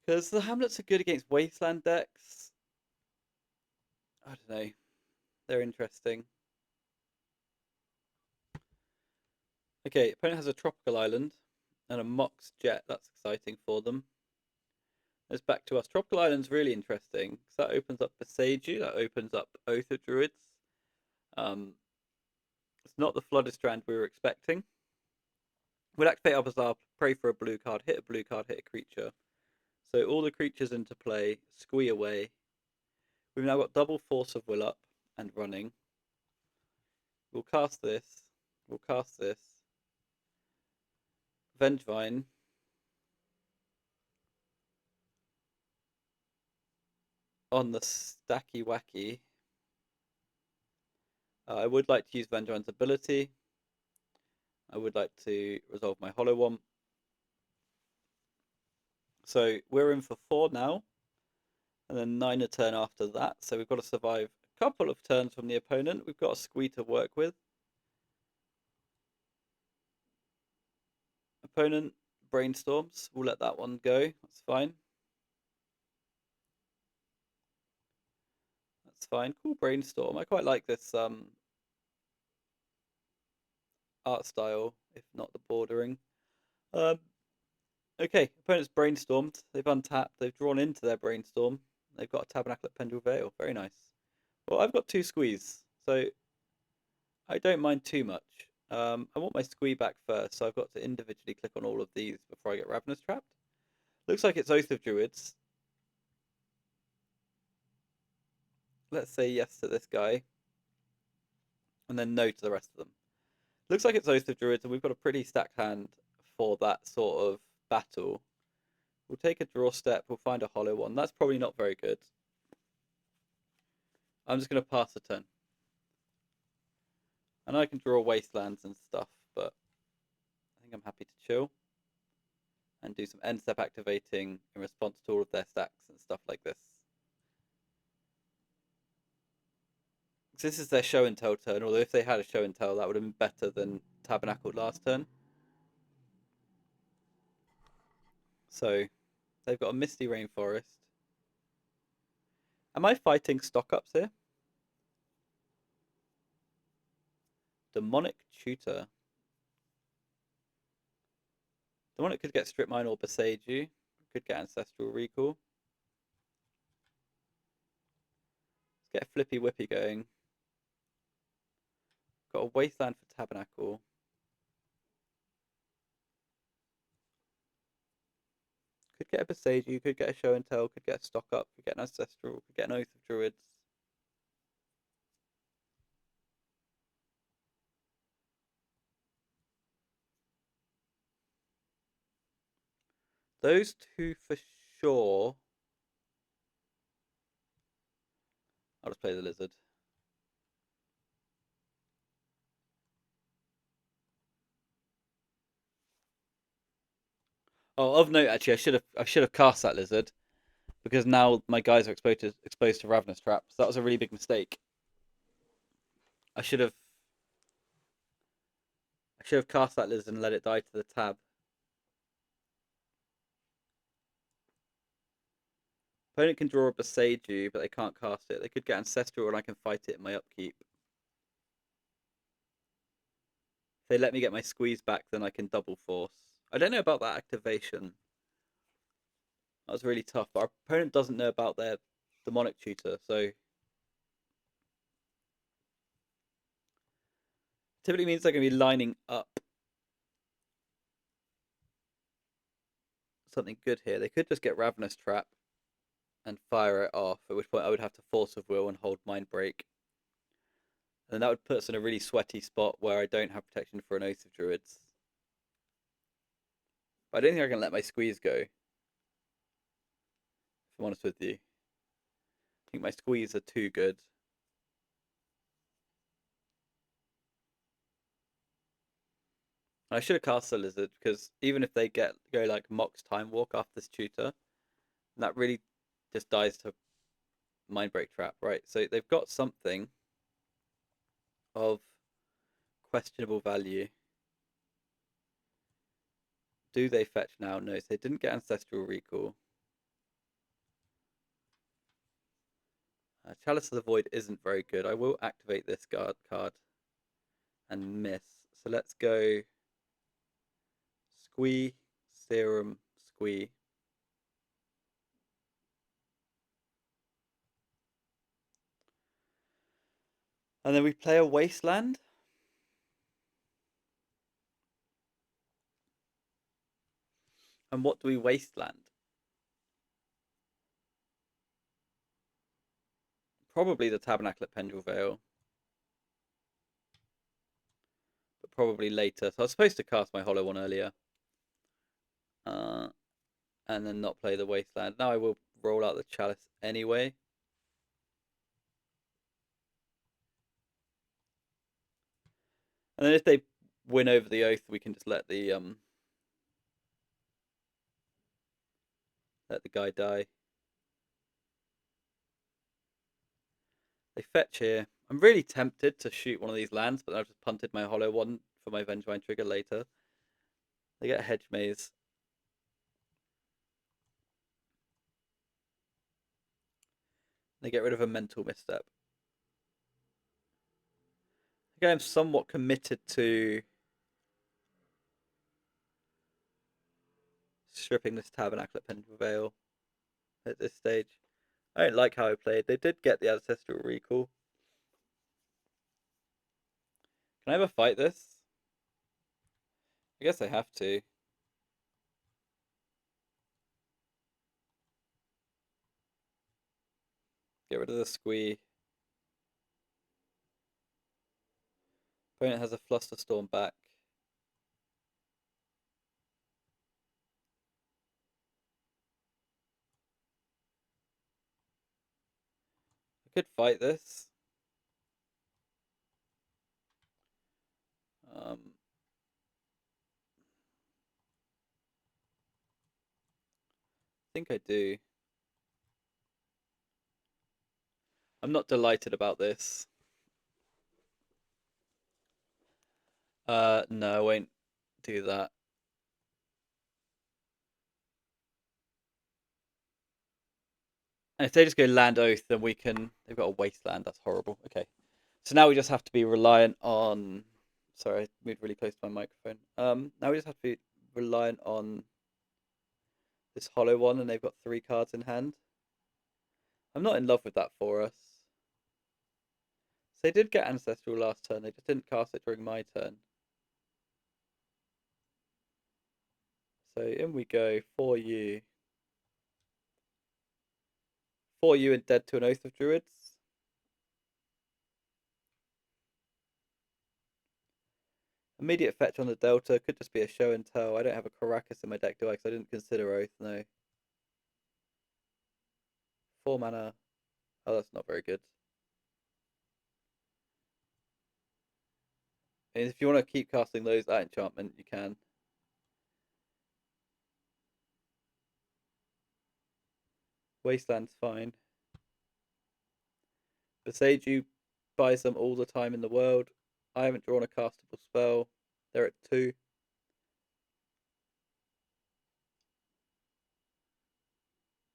Because the Hamlets are good against Wasteland decks. I don't know. They're interesting. Okay, opponent has a Tropical Island and a Mox Jet. That's exciting for them. It's back to us. Tropical Island's really interesting because that opens up Beseiju, that opens up Oath of Druids. It's not the Flooded Strand we were expecting. We'll activate our Bazaar, pray for a blue card, hit a blue card, hit a creature. So all the creatures into play, squee away. We've now got double Force of Will up and running. We'll cast this. We'll cast this. Vengevine. On the Stacky Wacky. I would like to use Vengevine's ability. I would like to resolve my Hollow One. So we're in for 4 now. And then 9 a turn after that. So we've got to survive a couple of turns from the opponent. We've got a squee to work with. Opponent brainstorms. We'll let that one go. That's fine. That's fine. Cool brainstorm. I quite like this art style. if not the bordering. Um, okay, opponents brainstormed. They've untapped. They've drawn into their brainstorm. They've got a Tabernacle at Pendle Vale. Very nice. Well, I've got 2 squeeze, so I don't mind too much. I want my squee back first, so I've got to individually click on all of these before I get Ravenous trapped. Looks like it's Oath of Druids. Let's say yes to this guy, and then no to the rest of them. Looks like it's Oath of Druids, and we've got a pretty stacked hand for that sort of battle. We'll take a draw step, we'll find a hollow one. That's probably not very good. I'm just going to pass the turn. I know I can draw wastelands and stuff, but I think I'm happy to chill and do some end step activating in response to all of their stacks and stuff like this. So this is their show and tell turn, although if they had a show and tell, that would have been better than Tabernacled last turn. So they've got a Misty Rainforest. Am I fighting stock ups here? Demonic Tutor. Demonic could get Strip Mine or Beseiju. Could get Ancestral Recall. Let's get a Flippy Whippy going. Got a Wasteland for Tabernacle. Could get a Beseiju, could get a Show and Tell, could get a Stock Up, could get an Ancestral, could get an Oath of Druids. Those 2 for sure. I'll just play the Lizard. Oh, of note, actually, I should have cast that Lizard because now my guys are exposed to Ravenous traps. That was a really big mistake. I should have cast that Lizard and let it die to the tab. Opponent can draw a Beseiju, but they can't cast it. They could get Ancestral, and I can fight it in my upkeep. If they let me get my squeeze back, then I can double force. I don't know about that activation. That was really tough. But our opponent doesn't know about their Demonic Tutor, so typically means they're going to be lining up something good here. They could just get Ravenous Trap and fire it off, at which point I would have to Force of Will and hold Mind Break. And that would put us in a really sweaty spot where I don't have protection for an Oath of Druids. But I don't think I can let my squeeze go, if I'm honest with you. I think my squeeze are too good. I should have cast the Lizard, because even if they go like Mox Time Walk after this tutor, that really just dies to Mind Break Trap, right? So they've got something of questionable value. Do they fetch now? No, so they didn't get Ancestral Recall. Chalice of the Void isn't very good. I will activate this card and miss. So let's go Squee, Serum, Squee. And then we play a Wasteland. And what do we Wasteland? Probably the Tabernacle at Pendle Vale. But probably later. So I was supposed to cast my Hollow one earlier. And then not play the Wasteland. Now I will roll out the Chalice anyway. And then if they win over the Oath, we can just let the guy die. They fetch here. I'm really tempted to shoot one of these lands, but I've just punted my Hollow one for my Vengevine trigger later. They get a Hedge Maze. They get rid of a Mental Misstep. I think I'm somewhat committed to stripping this Tabernacle at Pendle Vale at this stage. I don't like how I played. They did get the Ancestral Recall. Can I ever fight this? I guess I have to. Get rid of the squee. Opponent has a Flusterstorm back. I could fight this. I think I do. I'm not delighted about this. No, I won't do that. And if they just go Land Oath, then we can... They've got a Wasteland, that's horrible. Okay. So now we just have to be reliant on... Sorry, I moved really close to my microphone. Now we just have to be reliant on this hollow one, and they've got 3 cards in hand. I'm not in love with that for us. So they did get Ancestral last turn, they just didn't cast it during my turn. So in we go, 4U. 4U and Dead to an Oath of Druids. Immediate fetch on the Delta, could just be a show and tell. I don't have a Caracas in my deck, do I? Because I didn't consider Oath, no. 4 mana. Oh, that's not very good. And if you want to keep casting those at enchantment, you can. Wasteland's fine. Bazaar buys them all the time in the world. I haven't drawn a castable spell. They're at 2.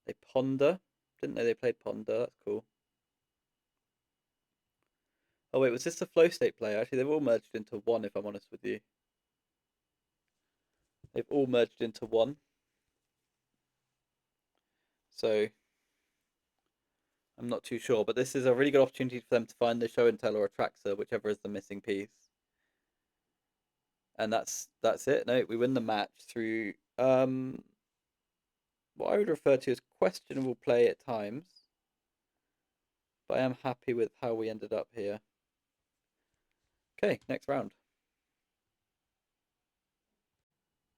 They ponder. Didn't know they played ponder. That's cool. Oh wait, was this the flow state player? Actually, they've all merged into one, if I'm honest with you. They've all merged into one. So, I'm not too sure. But this is a really good opportunity for them to find the show and tell or Atraxa, whichever is the missing piece. And that's it. No, we win the match through what I would refer to as questionable play at times. But I am happy with how we ended up here. Okay, next round.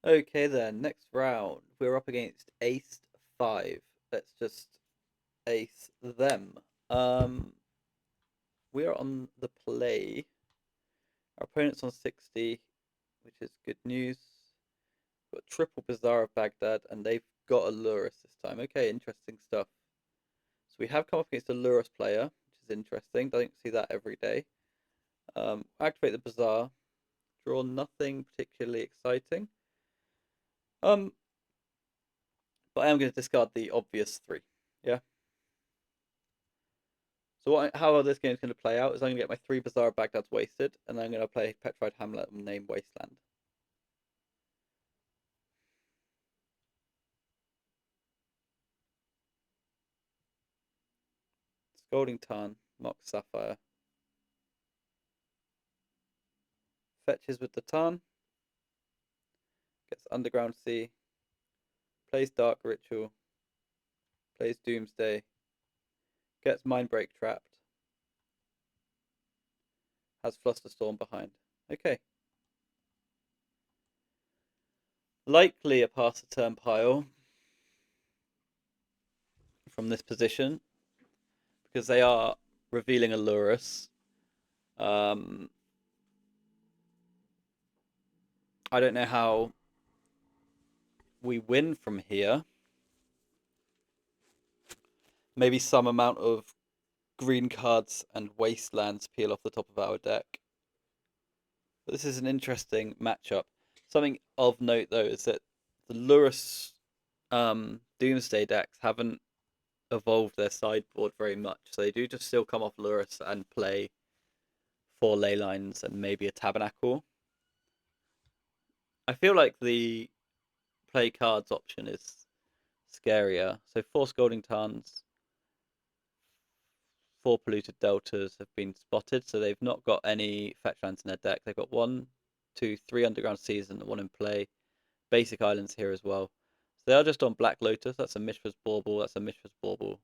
Okay then, next round. We're up against Ace 5. Let's just ace them. We are on the play. Our opponent's on 60, which is good news. We've got triple Bazaar of Baghdad, and they've got a Lurus this time. Okay, interesting stuff. So we have come up against a Lurus player, which is interesting. Don't see that every day. Activate the Bazaar. Draw nothing particularly exciting. But I am going to discard the obvious 3. Yeah. So how this game is going to play out is I'm going to get my 3 Bazaar Baghdad's wasted, and then I'm going to play Petrified Hamlet and name Wasteland. Scalding Tarn, Mock Sapphire. Fetches with the Tarn. Gets Underground Sea. Plays Dark Ritual. Plays Doomsday. Gets Mindbreak trapped. Has Flusterstorm behind. Okay. Likely a pass the turn pile from this position, because they are revealing a Lurus. I don't know how we win from here. Maybe some amount of green cards and wastelands peel off the top of our deck. But this is an interesting matchup. Something of note, though, is that the Lurus Doomsday decks haven't evolved their sideboard very much. So they do just still come off Lurus and play 4 ley lines and maybe a Tabernacle. I feel like the play cards option is scarier. So 4 Scalding Tarns, 4 Polluted Deltas have been spotted, so they've not got any fetch lands in their deck. They've got 1, 2, 3 Underground Seas and 1 in play. Basic Islands here as well. So they are just on Black Lotus. That's a Mishra's Bauble. That's a Mishra's Bauble.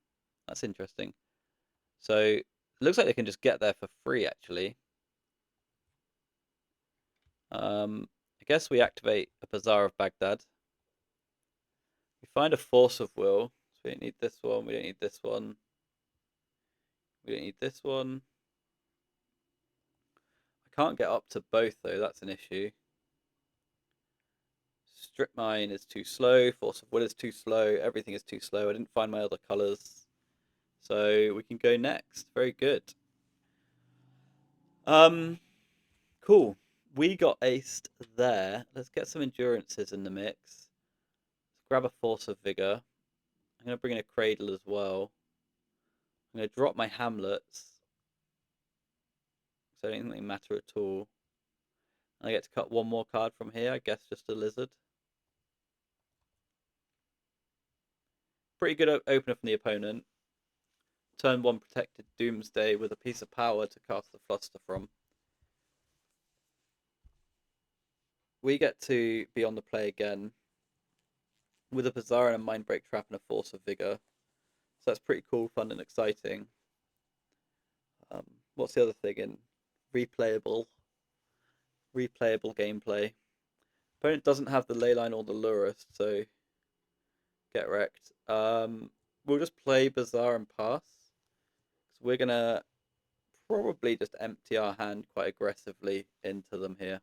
That's interesting. So it looks like they can just get there for free, actually. I guess we activate a Bazaar of Baghdad. We find a Force of Will. So we don't need this one. We don't need this one. We don't need this one. I can't get up to both, though. That's an issue. Strip Mine is too slow. Force of Will is too slow. Everything is too slow. I didn't find my other colours. So we can go next. Very good. Cool. We got aced there. Let's get some endurances in the mix. Let's grab a Force of Vigor. I'm going to bring in a Cradle as well. I'm going to drop my Hamlets. So I don't think they matter at all. And I get to cut one more card from here. I guess just a Lizard. Pretty good opener from the opponent. Turn 1 protected Doomsday with a piece of power to cast the Fluster from. We get to be on the play again with a Bazaar and a Mindbreak Trap and a Force of Vigor. So that's pretty cool, fun, and exciting. What's the other thing in replayable gameplay? Opponent doesn't have the Leyline or the Lurist, so get wrecked. We'll just play Bazaar and pass. So we're gonna probably just empty our hand quite aggressively into them here.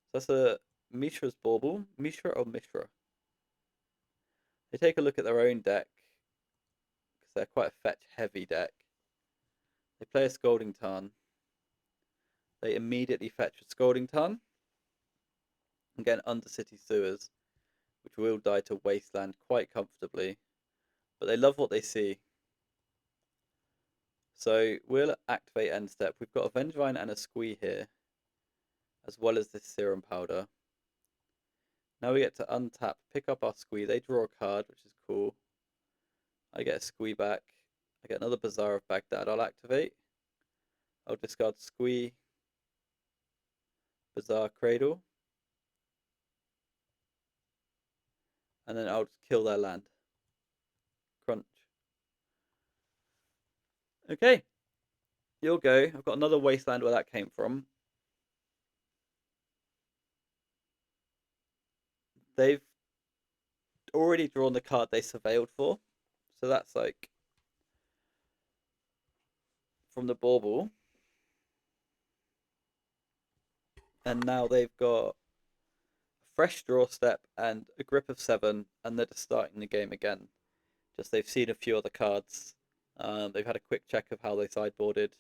So that's a Mishra's Bauble. Mishra or Mishra? They take a look at their own deck, because they're quite a fetch-heavy deck. They play a Scalding Tarn. They immediately fetch a Scalding Tarn and get an Undercity Sewers, which will die to Wasteland quite comfortably. But they love what they see. So we'll activate End Step. We've got a Vengevine and a Squee here, as well as this Serum Powder. Now we get to untap, pick up our Squee. They draw a card, which is cool. I get a Squee back. I get another Bazaar of Baghdad. I'll activate. I'll discard Squee, Bazaar, Cradle. And then I'll just kill their land. Crunch. Okay. You'll go. I've got another Wasteland where that came from. They've already drawn the card they surveilled for. So that's like from the bauble. And now they've got a fresh draw step and a grip of 7, and they're just starting the game again. Just they've seen a few other cards. They've had a quick check of how they sideboarded,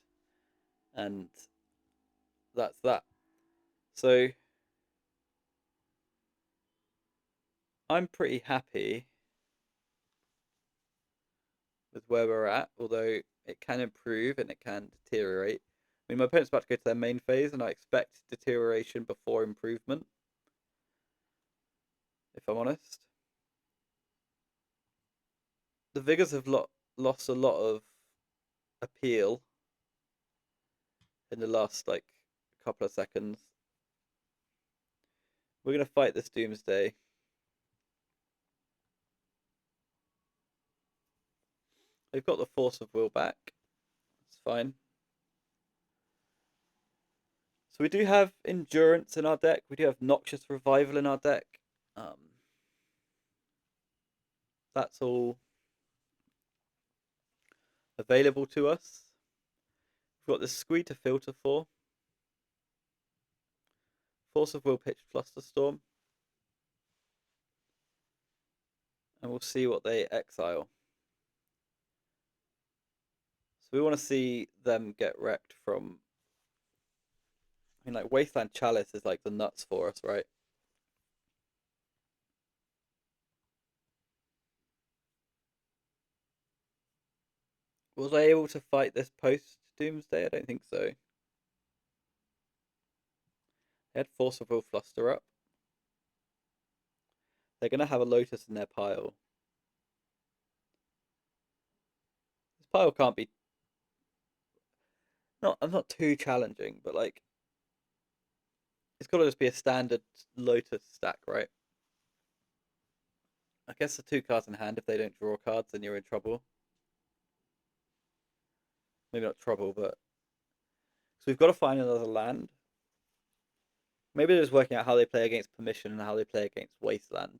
and that's that. So I'm pretty happy with where we're at, although it can improve and it can deteriorate. I mean, my opponent's about to go to their main phase, and I expect deterioration before improvement, if I'm honest. The Vigors have lost a lot of appeal in the last couple of seconds. We're going to fight this Doomsday. They've got the Force of Will back. It's fine. So we do have Endurance in our deck. We do have Noxious Revival in our deck. That's all available to us. We've got the Squee to filter for. Force of Will pitch Flusterstorm. And we'll see what they exile. So we want to see them get wrecked from... I mean, Wasteland Chalice is like the nuts for us, right? Was I able to fight this post-Doomsday? I don't think so. They had Force of Will Fluster up. They're going to have a Lotus in their pile. This pile can't be... not too challenging, but like... It's got to just be a standard Lotus stack, right? I guess the 2 cards in hand, if they don't draw cards, then you're in trouble. Maybe not trouble, but... So we've got to find another land. Maybe they're just working out how they play against Permission and how they play against Wasteland.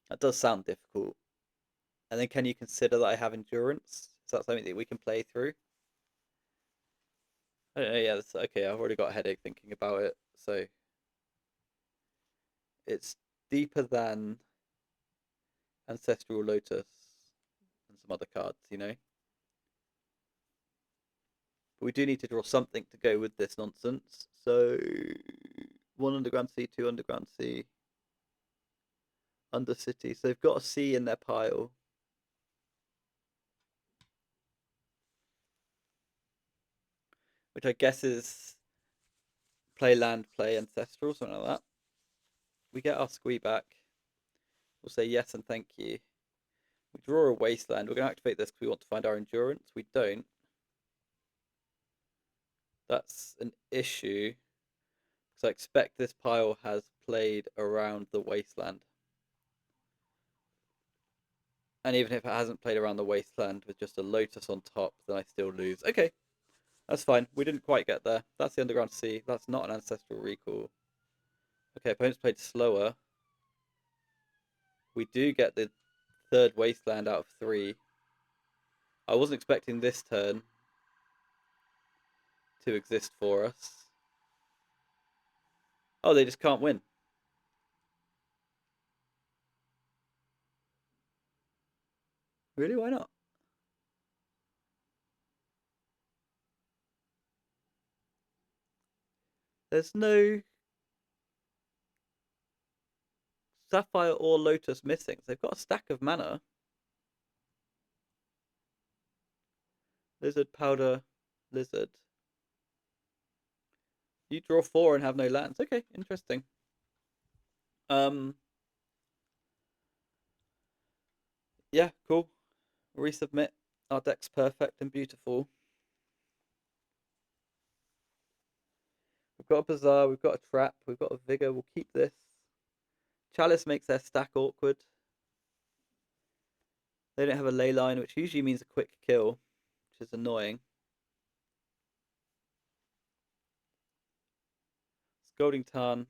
That does sound difficult. And then can you consider that I have Endurance? Is that something that we can play through? I don't know, yeah, that's, okay, I've already got a headache thinking about it. So it's deeper than Ancestral Lotus and some other cards, you know? But we do need to draw something to go with this nonsense. So 1 Underground Sea, 2 Underground Sea, Undercity. So they've got a sea in their pile. Which I guess is play land, play Ancestral, something like that. We get our squee back. We'll say yes and thank you. We draw a Wasteland. We're going to activate this because we want to find our Endurance. We don't. That's an issue. Because I expect this pile has played around the Wasteland. And even if it hasn't played around the Wasteland with just a Lotus on top, then I still lose. Okay, that's fine. We didn't quite get there. That's the Underground Sea. That's not an Ancestral Recall. Okay, opponents played slower. We do get the 3rd Wasteland out of 3. I wasn't expecting this turn to exist for us. Oh, they just can't win. Really? Why not? There's no Sapphire or Lotus missing. They've got a stack of mana. Lizard, Powder, Lizard. You draw 4 and have no lands. Okay, interesting. Yeah, cool. Resubmit. Our deck's perfect and beautiful. We've got a Bazaar, we've got a Trap, we've got a Vigor. We'll keep this. Chalice makes their stack awkward. They don't have a ley line, which usually means a quick kill, which is annoying. Scalding Tarn.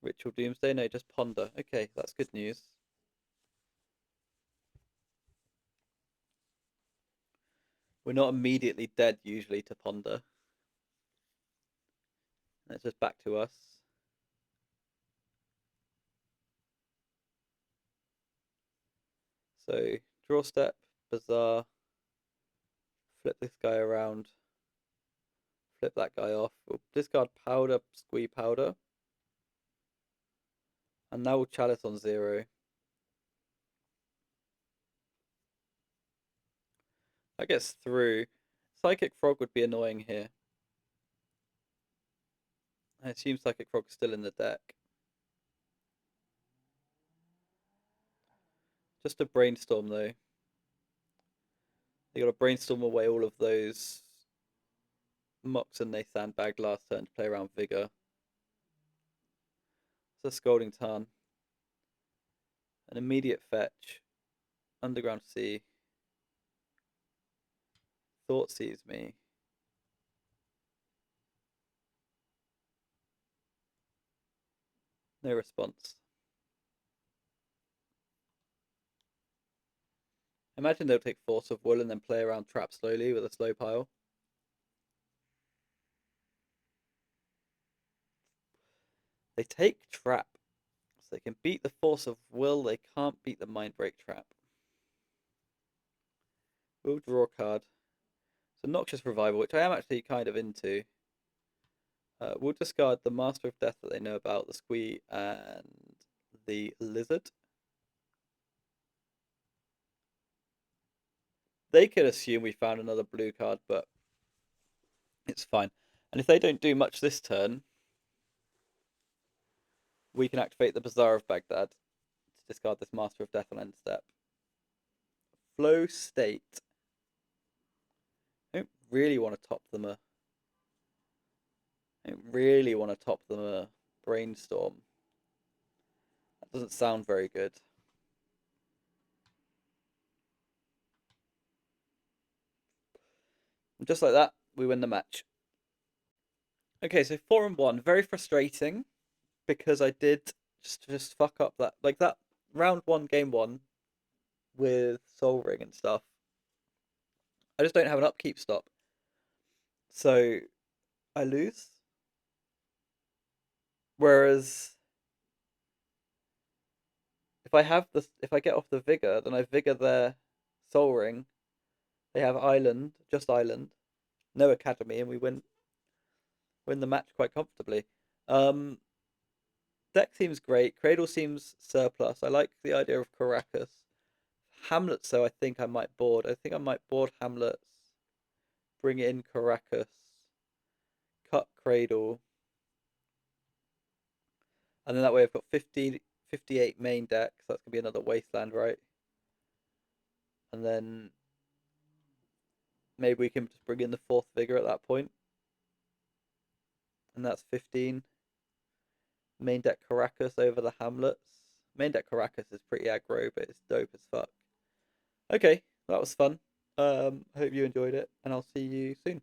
Ritual Doomsday? No, just Ponder. Okay, that's good news. We're not immediately dead, usually, to Ponder. It's just back to us. So, draw step, Bazaar. Flip this guy around. Flip that guy off. We'll discard Powder, Squee Powder. And now we'll Chalice on 0. That gets through. Psychic Frog would be annoying here. I assume Psychic Frog's still in the deck. Just a brainstorm though. They got to brainstorm away all of those Moxen they sandbagged last turn to play around Vigor. It's a Scalding Tarn. An immediate fetch. Underground Sea. Thought sees me. No response. Imagine they'll take Force of Will and then play around Trap slowly with a slow pile. They take Trap. So they can beat the Force of Will, they can't beat the Mindbreak Trap. We'll draw a card. It's a Noxious Revival, which I am actually kind of into. We'll discard the Master of Death that they know about, the Squee, and the Lizard. They could assume we found another blue card, but it's fine. And if they don't do much this turn, we can activate the Bazaar of Baghdad to discard this Master of Death on end step. Flow State. I don't really want to top them a Brainstorm. That doesn't sound very good. And just like that, we win the match. Okay, so 4-1, very frustrating because I did just fuck up that round one, game one with Soul Ring and stuff. I just don't have an upkeep stop, so I lose. Whereas if I get off the Vigor, then I Vigor their Soul Ring. They have Island, just Island, no Academy, and we win the match quite comfortably. Um, Deck seems great. Cradle seems surplus. I like the idea of Caracas. Hamlet, so I think I might board. I think I might board Hamlets, bring in Caracas, cut Cradle, and then that way I've got 58 main deck, so that's going to be another Wasteland, right? And then maybe we can just bring in the fourth Vigor at that point. And that's 15. Main deck Caracas over the Hamlets. Main deck Caracas is pretty aggro, but it's dope as fuck. Okay, that was fun. Hope you enjoyed it, and I'll see you soon.